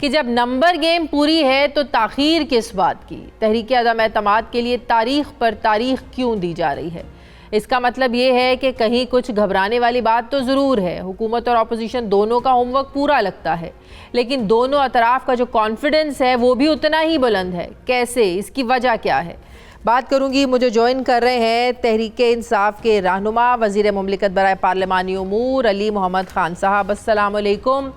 کہ جب number game پوری ہے تو تاخیر کس بات کی؟ تحریک عدم اعتماد کے لیے تاریخ پر تاریخ کیوں دی جا رہی ہے؟ اس کا مطلب یہ ہے کہ کہیں کچھ گھبرانے والی بات تو ضرور ہے۔ حکومت اور اپوزیشن دونوں کا ہوم ورک پورا لگتا ہے، لیکن دونوں اطراف کا جو کانفیڈنس ہے وہ بھی اتنا ہی بلند ہے۔ کیسے؟ اس کی وجہ کیا ہے؟ بات کروں گی، مجھے جوائن کر رہے ہیں تحریک انصاف کے رہنما وزیر مملکت برائے پارلیمانی امور علی محمد خان صاحب۔ السلام علیکم۔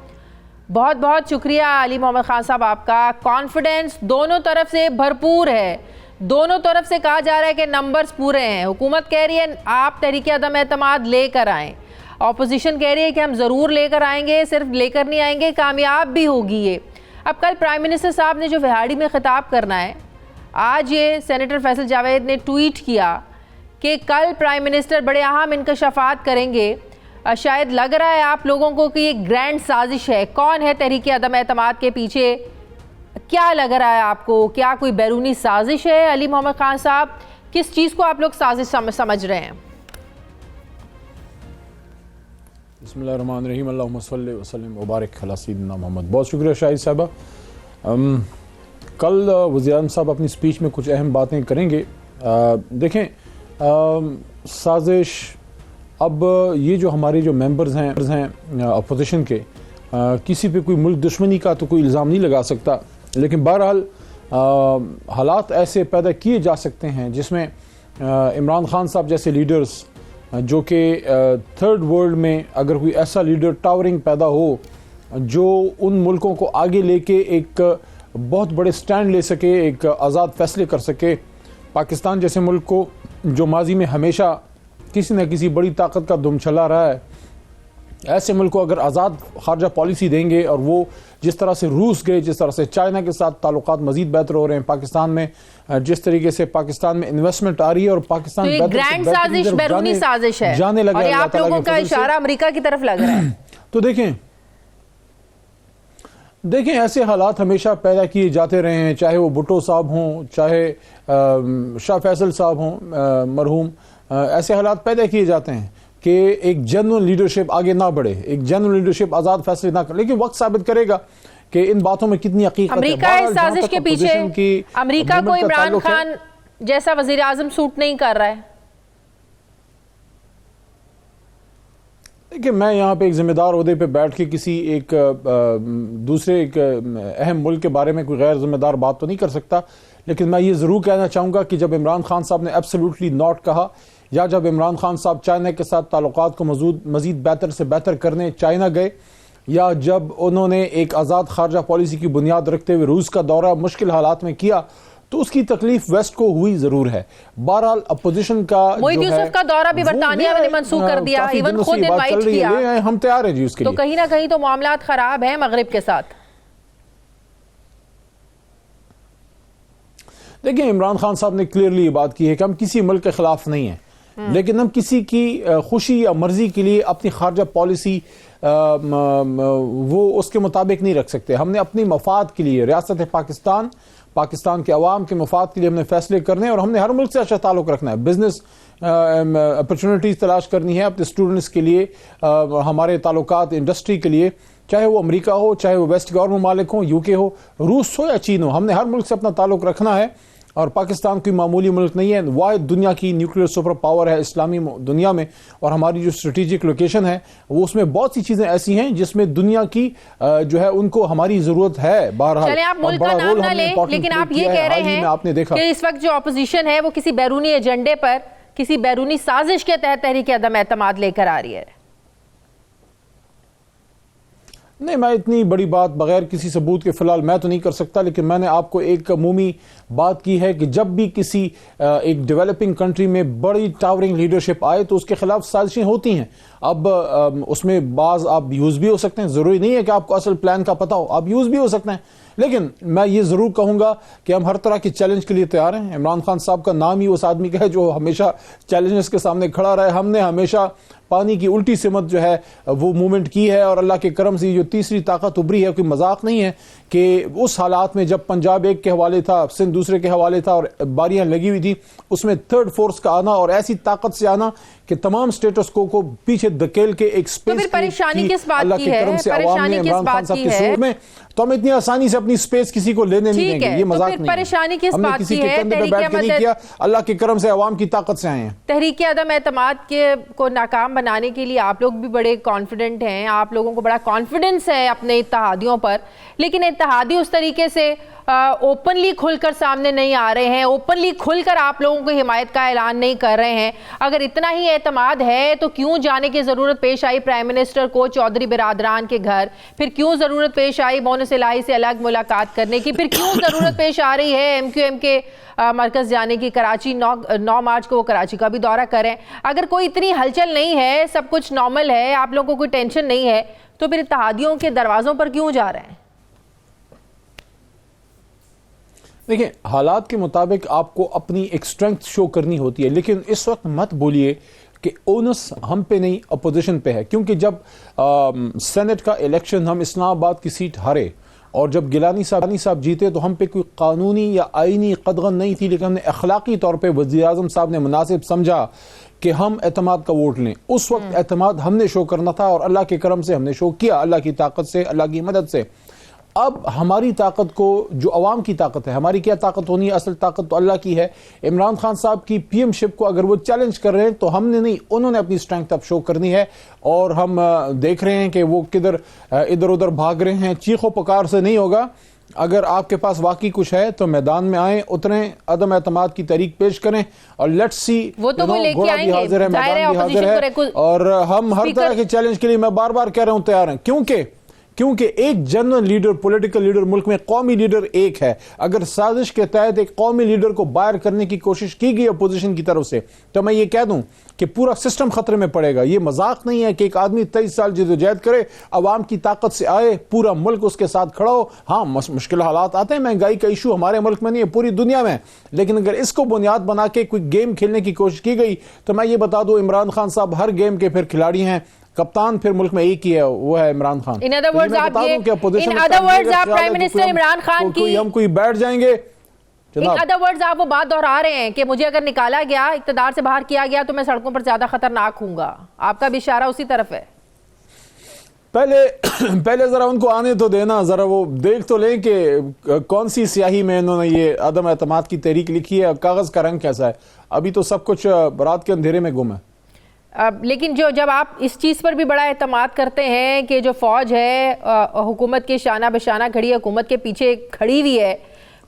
بہت بہت شکریہ علی محمد خان صاحب آپ کا۔ کانفیڈنس دونوں طرف سے بھرپور ہے، دونوں طرف سے کہا جا رہا ہے کہ نمبرز پورے ہیں۔ حکومت کہہ رہی ہے آپ تحریک عدم اعتماد لے کر آئیں، اپوزیشن کہہ رہی ہے کہ ہم ضرور لے کر آئیں گے، صرف لے کر نہیں آئیں گے، کامیاب بھی ہوگی یہ۔ اب کل پرائم منسٹر صاحب نے جو وہاڑی میں خطاب کرنا ہے، آج یہ سینیٹر فیصل جاوید نے ٹویٹ کیا کہ کل پرائم منسٹر بڑے اہم انکشافات کریں گے۔ شاید لگ رہا ہے آپ لوگوں کو کہ یہ گرینڈ سازش ہے۔ کون ہے تحریک عدم اعتماد کے پیچھے؟ کیا لگ رہا ہے آپ کو؟ کیا کوئی بیرونی سازش ہے؟ علی محمد خان صاحب، کس چیز کو آپ لوگ سازش سمجھ رہے ہیں؟ بسم اللہ الرحمن الرحیم، اللہم صلی وسلم وبارک علی سیدنا محمد۔ بہت شکریہ شاہد صاحبہ۔ کل وزیر اعظم صاحب اپنی سپیچ میں کچھ اہم باتیں کریں گے۔ دیکھیں، سازش، اب یہ جو ہمارے جو ممبرز ہیں اپوزیشن کے، کسی پہ کوئی ملک دشمنی کا تو کوئی الزام نہیں لگا سکتا، لیکن بہرحال حالات ایسے پیدا کیے جا سکتے ہیں جس میں عمران خان صاحب جیسے لیڈرز، جو کہ تھرڈ ورلڈ میں اگر کوئی ایسا لیڈر ٹاورنگ پیدا ہو جو ان ملکوں کو آگے لے کے ایک بہت بڑے سٹینڈ لے سکے، ایک آزاد فیصلے کر سکے، پاکستان جیسے ملک کو جو ماضی میں ہمیشہ کسی نہ کسی بڑی طاقت کا دم چلا رہا ہے، ایسے ملک کو اگر آزاد خارجہ پالیسی دیں گے، اور وہ جس طرح سے روس گئے، جس طرح سے چائنا کے ساتھ تعلقات مزید بہتر ہو رہے ہیں، پاکستان میں جس طریقے سے پاکستان میں انویسٹمنٹ آ رہی ہے اور پاکستان گرینڈ سازش، بیرونی سازش ہے، جانے لگا، اور آپ لوگوں کا اشارہ امریکہ کی طرف لگ رہا ہے۔ تو دیکھیں ایسے حالات ہمیشہ پیدا کیے جاتے رہے ہیں، چاہے وہ بھٹو صاحب ہوں، چاہے شاہ فیصل صاحب ہوں مرحوم، ایسے حالات پیدا کیے جاتے ہیں کہ ایک جنرل لیڈرشپ آگے نہ بڑھے، ایک جنرل لیڈرشپ آزاد فیصلے نہ کرے، لیکن وقت ثابت کرے گا کہ ان باتوں میں کتنی حقیقت ہے۔ امریکہ اس سازش کے پیچھے، امریکہ کو عمران خان جیسا وزیر اعظم سوٹ نہیں کر رہا ہے۔ دیکھیں، میں یہاں پہ ایک ذمہ دار عہدے پہ بیٹھ کے کسی ایک دوسرے ایک اہم ملک کے بارے میں کوئی غیر ذمہ دار بات تو نہیں کر سکتا، لیکن میں یہ ضرور کہنا چاہوں گا کہ جب عمران خان صاحب نے ایبسلیوٹلی ناٹ کہا، یا جب عمران خان صاحب چائنا کے ساتھ تعلقات کو مزید بہتر سے بہتر کرنے چائنا گئے، یا جب انہوں نے ایک آزاد خارجہ پالیسی کی بنیاد رکھتے ہوئے روس کا دورہ مشکل حالات میں کیا، تو اس کی تکلیف ویسٹ کو ہوئی ضرور ہے۔ بہرحال اپوزیشن کا محیط یوسف کا دورہ بھی برطانیہ نے منسوخ کر دیا، ایون خود انوائٹ کیا، ہم تیار ہیں جی اس کے لیے۔ تو کہیں نہ کہیں تو معاملات خراب ہیں مغرب کے ساتھ۔ دیکھیں، عمران خان صاحب نے کلیئرلی یہ بات کی ہے کہ ہم کسی ملک کے خلاف نہیں ہیں، لیکن ہم کسی کی خوشی یا مرضی کے لیے اپنی خارجہ پالیسی وہ اس کے مطابق نہیں رکھ سکتے۔ ہم نے اپنی مفاد کے لیے، ریاست پاکستان کے عوام کے مفاد کے لیے ہم نے فیصلے کرنے ہیں، اور ہم نے ہر ملک سے اچھا تعلق رکھنا ہے، بزنس اپرچونٹیز تلاش کرنی ہے اپنے اسٹوڈنٹس کے لیے، ہمارے تعلقات انڈسٹری کے لیے، چاہے وہ امریکہ ہو، چاہے وہ ویسٹ گور ممالک ہوں، یو کے ہو، روس ہو یا چین ہو، ہم نے ہر ملک سے اپنا تعلق رکھنا ہے۔ اور پاکستان کوئی معمولی ملک نہیں ہے، واحد دنیا کی نیوکلیئر سپر پاور ہے اسلامی دنیا میں، اور ہماری جو اسٹریٹجک لوکیشن ہے وہ اس میں بہت سی چیزیں ایسی ہیں جس میں دنیا کی جو ہے ان کو ہماری ضرورت ہے۔ بہرحال چلیں، آپ ملک کا نام نہ لیں، لیکن آپ یہ کہہ رہے ہیں کہ اس وقت جو اپوزیشن ہے وہ کسی بیرونی ایجنڈے پر، کسی بیرونی سازش کے تحت تحریک عدم اعتماد لے کر آ رہی ہے۔ نہیں، میں اتنی بڑی بات بغیر کسی ثبوت کے فی الحال میں تو نہیں کر سکتا، لیکن میں نے آپ کو ایک عمومی بات کی ہے کہ جب بھی کسی ایک ڈیولپنگ کنٹری میں بڑی ٹاورنگ لیڈرشپ آئے تو اس کے خلاف سازشیں ہوتی ہیں۔ اب اس میں بعض آپ یوز بھی ہو سکتے ہیں، ضروری نہیں ہے کہ آپ کو اصل پلان کا پتہ ہو، آپ یوز بھی ہو سکتے ہیں، لیکن میں یہ ضرور کہوں گا کہ ہم ہر طرح کے چیلنج کے لیے تیار ہیں۔ عمران خان صاحب کا نام ہی اس آدمی کا ہے جو ہمیشہ چیلنجز کے سامنے کھڑا رہا ہے۔ ہم نے ہمیشہ پانی کی الٹی سمت جو ہے وہ موومنٹ کی ہے، اور اللہ کے کرم سے جو تیسری طاقت ابھری ہے، کوئی مذاق نہیں ہے کہ اس حالات میں جب پنجاب ایک کے حوالے تھا، سندھ دوسرے کے حوالے تھا، اور باریاں لگی ہوئی تھی، اس میں تھرڈ فورس کا آنا اور ایسی طاقت سے آنا کہ تمام سٹیٹس کو پیچھے دھکیل کے ایک سپیس پھر پریشانی کس بات اللہ کی کے ہے؟ کرم سے عوام نے عمران خان صاحب کے صورت میں تو ہم اتنی آسانی سے اپنی سپیس کسی کو لینے نہیں دیں گے. یہ مذاق نہیں ہے. پریشانی کس ہم نے بات کسی کی کے ہے؟ کندھے پہ بیٹھ کے نہیں کیا, اللہ کے کرم سے عوام کی طاقت سے آئے ہیں. تحریک عدم اعتماد کو ناکام بنانے کے لیے آپ لوگ بھی بڑے کانفیڈنٹ ہیں, آپ لوگوں کو بڑا کانفیڈنس ہے اپنے اتحادیوں پر, لیکن اتحادی اس طریقے سے اوپنلی کھل کر سامنے نہیں آ رہے ہیں, اوپنلی کھل کر آپ لوگوں کو حمایت کا اعلان نہیں کر رہے ہیں. اگر اتنا ہی اعتماد ہے تو کیوں جانے کی ضرورت پیش آئی پرائم منسٹر کو چودھری برادران کے گھر, پھر کیوں ضرورت پیش آئی بونس الہی سے الگ ملاقات کرنے کی, پھر کیوں ضرورت پیش آ رہی ہے ایم کیو ایم کے مرکز جانے کی کراچی, 9 مارچ کو وہ کراچی کا بھی دورہ کریں. اگر کوئی اتنی ہلچل نہیں ہے, سب کچھ نارمل ہے, آپ لوگوں کو کوئی ٹینشن نہیں ہے, تو پھر اتحادیوں کے دروازوں پر کیوں جا رہے ہیں؟ دیکھیں, حالات کے مطابق آپ کو اپنی ایک اسٹرینگتھ شو کرنی ہوتی ہے, لیکن اس وقت مت بولیے کہ اونس ہم پہ نہیں اپوزیشن پہ ہے, کیونکہ جب سینٹ کا الیکشن ہم اسلام آباد کی سیٹ ہارے اور جب گیلانی صاحب جیتے تو ہم پہ کوئی قانونی یا آئینی قدغن نہیں تھی, لیکن ہم نے اخلاقی طور پہ وزیر اعظم صاحب نے مناسب سمجھا کہ ہم اعتماد کا ووٹ لیں. اس وقت اعتماد ہم نے شو کرنا تھا اور اللہ کے کرم سے ہم نے شو کیا, اللہ کی طاقت سے, اللہ کی مدد سے. اب ہماری طاقت کو جو عوام کی طاقت ہے, ہماری کیا طاقت ہونی ہے, اصل طاقت تو اللہ کی ہے. عمران خان صاحب کی پی ایم شپ کو اگر وہ چیلنج کر رہے ہیں تو ہم نے نہیں, انہوں نے اپنی اسٹرینگتھ اب شو کرنی ہے, اور ہم دیکھ رہے ہیں کہ وہ کدھر ادھر ادھر بھاگ رہے ہیں. چیخ و پکار سے نہیں ہوگا. اگر آپ کے پاس واقعی کچھ ہے تو میدان میں آئیں, اتریں, عدم اعتماد کی تحریک پیش کریں, اور لیٹس سی, وہ تو وہ لے کے آئیں گے, حاضر ہے, میدان بھی حاضر ہے, اور ہم ہر طرح کے چیلنج کے لیے میں بار بار کہہ رہا ہوں تیار ہیں. کیونکہ ایک جنرل لیڈر, پولیٹیکل لیڈر ملک میں, قومی لیڈر ایک ہے. اگر سازش کے تحت ایک قومی لیڈر کو باہر کرنے کی کوشش کی گئی اپوزیشن کی طرف سے, تو میں یہ کہہ دوں کہ پورا سسٹم خطرے میں پڑے گا. یہ مذاق نہیں ہے کہ ایک آدمی 23 سال جدوجہد کرے, عوام کی طاقت سے آئے, پورا ملک اس کے ساتھ کھڑا ہو. ہاں مشکل حالات آتے ہیں, مہنگائی کا ایشو ہمارے ملک میں نہیں ہے, پوری دنیا میں, لیکن اگر اس کو بنیاد بنا کے کوئی گیم کھیلنے کی کوشش کی گئی تو میں یہ بتا دوں عمران خان صاحب ہر گیم کے پھر کھلاڑی ہیں. کپتان پھر ملک میں ایک ہی ہے, وہ ہے Imran Khan. In other words آپ پرائم منسٹر عمران خان کی, ہم کوئی بیٹھ جائیں گے. ان ادر ورڈز آپ وہ بات دہرا رہے ہیں کہ مجھے اگر نکالا گیا, اقتدار سے باہر کیا گیا, تو میں سڑکوں پر زیادہ خطرناک ہوں گا. آپ کا بھی اشارہ اسی طرف ہے. پہلے ذرا ان کو آنے تو دینا, ذرا وہ دیکھ تو لیں کہ کون سی سیاہی میں انہوں نے یہ عدم اعتماد کی تحریک لکھی ہے, کاغذ کا رنگ کیسا ہے. ابھی تو سب کچھ رات کے اندھیرے میں گم ہے. لیکن جب آپ اس چیز پر بھی بڑا اعتماد کرتے ہیں کہ جو فوج ہے حکومت کے شانہ بشانہ کھڑی ہے, حکومت کے پیچھے کھڑی ہوئی ہے,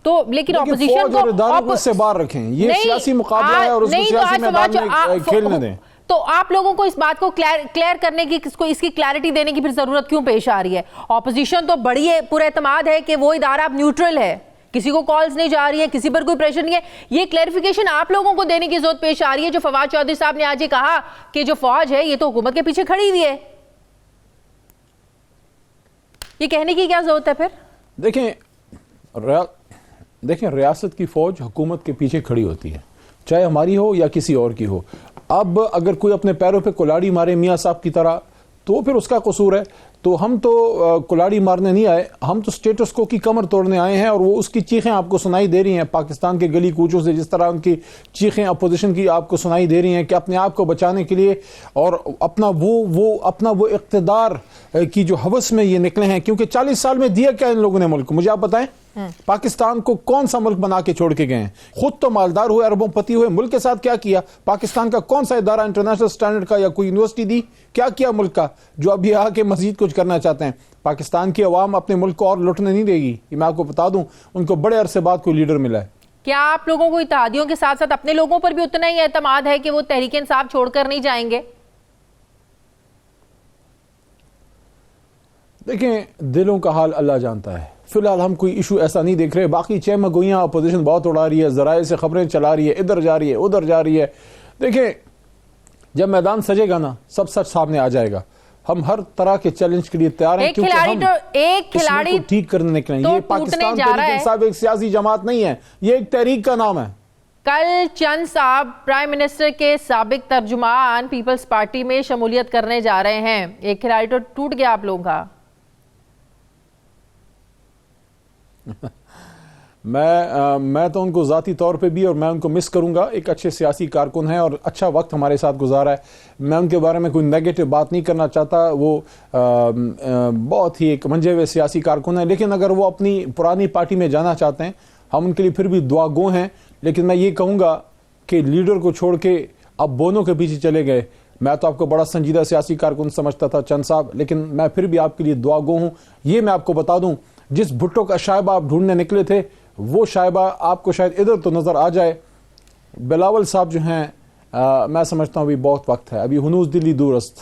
تو لیکن اپوزیشن کو اس سے باہر رکھیں. یہ سیاسی مقابلہ ہے اور اس کو سیاسی میدان میں کھیلنے دیں. تو آپ لوگوں کو اس بات کو کلیئر کرنے کی, اس کی کلیئرٹی دینے کی پھر ضرورت کیوں پیش آ رہی ہے؟ اپوزیشن تو بڑی پورا اعتماد ہے کہ وہ ادارہ اب نیوٹرل ہے, کسی کو کالز نہیں جا رہی ہے, کسی پر کوئی پریشر نہیں ہے. یہ کلیریفیکیشن آپ لوگوں کو دینے کی ضرورت پیش آ رہی ہے. جو فواد چودھری صاحب نے آج یہ کہا کہ جو فوج ہے یہ تو حکومت کے پیچھے کھڑی ہوئی ہے, یہ کہنے کی کیا ضرورت ہے پھر؟ دیکھیں ریاست کی فوج حکومت کے پیچھے کھڑی ہوتی ہے, چاہے ہماری ہو یا کسی اور کی ہو. اب اگر کوئی اپنے پیروں پہ کلاڑی مارے میاں صاحب کی طرح تو پھر اس کا قصور ہے. تو ہم تو کلاڑی مارنے نہیں آئے, ہم تو سٹیٹس کو کی کمر توڑنے آئے ہیں, اور وہ اس کی چیخیں آپ کو سنائی دے رہی ہیں پاکستان کے گلی کوچوں سے, جس طرح ان کی چیخیں اپوزیشن کی آپ کو سنائی دے رہی ہیں کہ اپنے آپ کو بچانے کے لیے اور اپنا وہ اقتدار کی جو ہوس میں یہ نکلے ہیں. کیونکہ 40 سال میں دیا کیا ان لوگوں نے ملک کو, مجھے آپ بتائیں, پاکستان کو کون سا ملک بنا کے چھوڑ کے گئے ہیں؟ خود تو مالدار ہوئے, اربوں پتی ہوئے, ملک کے ساتھ کیا کیا؟ پاکستان کا کون سا ادارہ انٹرنیشنل سٹینڈرڈ کا یا کوئی یونیورسٹی دی؟ کیا ملک کا, جو ابھی آ کے مزید کچھ کرنا چاہتے ہیں؟ پاکستان کی عوام اپنے ملک کو اور لٹنے نہیں دے گی, یہ میں آپ کو بتا دوں. ان کو بڑے عرصے بعد کوئی لیڈر ملا ہے. کیا آپ لوگوں کو اتحادیوں کے ساتھ ساتھ اپنے لوگوں پر بھی اتنا ہی اعتماد ہے کہ وہ تحریک انصاف چھوڑ کر نہیں جائیں گے؟ دیکھیں دلوں کا حال اللہ جانتا ہے. فی الحال ہم کوئی ایشو ایسا نہیں دیکھ رہے. باقی چہمگوئیاں اپوزیشن بہت اڑا رہی ہے, ذرائع سے خبریں چلا رہی ہے, ادھر جا رہی ہے ادھر جا رہی ہے. دیکھیں جب میدان سجے گا نا, سب سچ سامنے آ جائے گا. ہم ہر طرح کے چیلنج کے لیے تیار ہیں, کیونکہ ہم ایک کھلاڑی کو ٹھیک کرنے نکلے ہیں. یہ پاکستان تحریک انصاف ایک سیاسی جماعت نہیں ہے, یہ ایک تحریک کا نام ہے. کل چند صاحب پرائم منسٹر کے سابق ترجمان پیپلز پارٹی میں شمولیت کرنے جا رہے ہیں. ایک کھلاڑی تو ٹوٹ گیا آپ لوگوں کا. میں تو ان کو ذاتی طور پہ بھی اور میں ان کو مس کروں گا. ایک اچھے سیاسی کارکن ہیں اور اچھا وقت ہمارے ساتھ گزارا ہے. میں ان کے بارے میں کوئی نیگیٹو بات نہیں کرنا چاہتا. وہ بہت ہی ایک منجھے ہوئے سیاسی کارکن ہیں, لیکن اگر وہ اپنی پرانی پارٹی میں جانا چاہتے ہیں ہم ان کے لیے پھر بھی دعا گو ہیں. لیکن میں یہ کہوں گا کہ لیڈر کو چھوڑ کے اب بونوں کے پیچھے چلے گئے. میں تو آپ کو بڑا سنجیدہ سیاسی کارکن سمجھتا تھا چند صاحب, لیکن میں پھر بھی آپ کے لیے دعا گو ہوں. یہ میں آپ کو بتا دوں, جس بھٹو کا شائبہ آپ ڈھونڈنے نکلے تھے وہ شائبہ آپ کو شاید ادھر تو نظر آ جائے. بلاول صاحب جو ہیں میں سمجھتا ہوں ابھی بہت وقت ہے, ابھی ہنوز دلی دور است.